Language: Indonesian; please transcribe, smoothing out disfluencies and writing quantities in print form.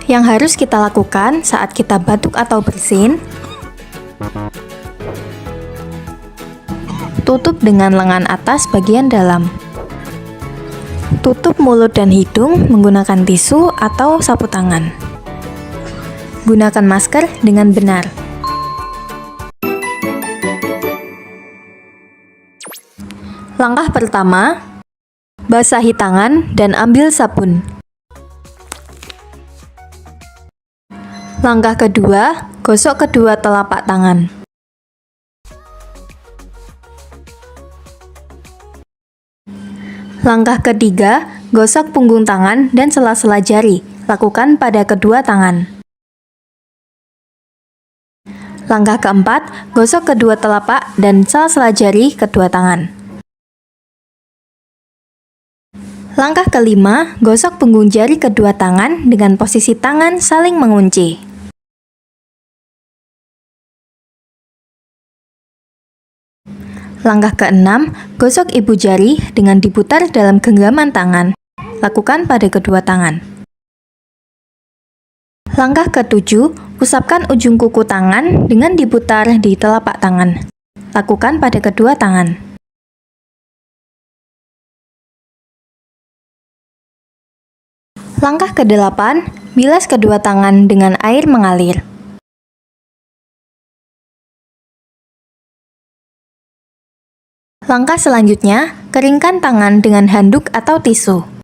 Yang harus kita lakukan saat kita batuk atau bersin, tutup dengan lengan atas bagian dalam. Tutup mulut dan hidung menggunakan tisu atau sapu tangan. Gunakan masker dengan benar. Langkah pertama, basahi tangan dan ambil sabun. Langkah kedua, gosok kedua telapak tangan. Langkah ketiga, gosok punggung tangan dan sela-sela jari. Lakukan pada kedua tangan. Langkah keempat, gosok kedua telapak dan sela-sela jari kedua tangan. Langkah kelima, gosok punggung jari kedua tangan dengan posisi tangan saling mengunci. Langkah keenam, gosok ibu jari dengan diputar dalam genggaman tangan. Lakukan pada kedua tangan. Langkah ketujuh, usapkan ujung kuku tangan dengan diputar di telapak tangan. Lakukan pada kedua tangan. Langkah ke-8, bilas kedua tangan dengan air mengalir. Langkah selanjutnya, keringkan tangan dengan handuk atau tisu.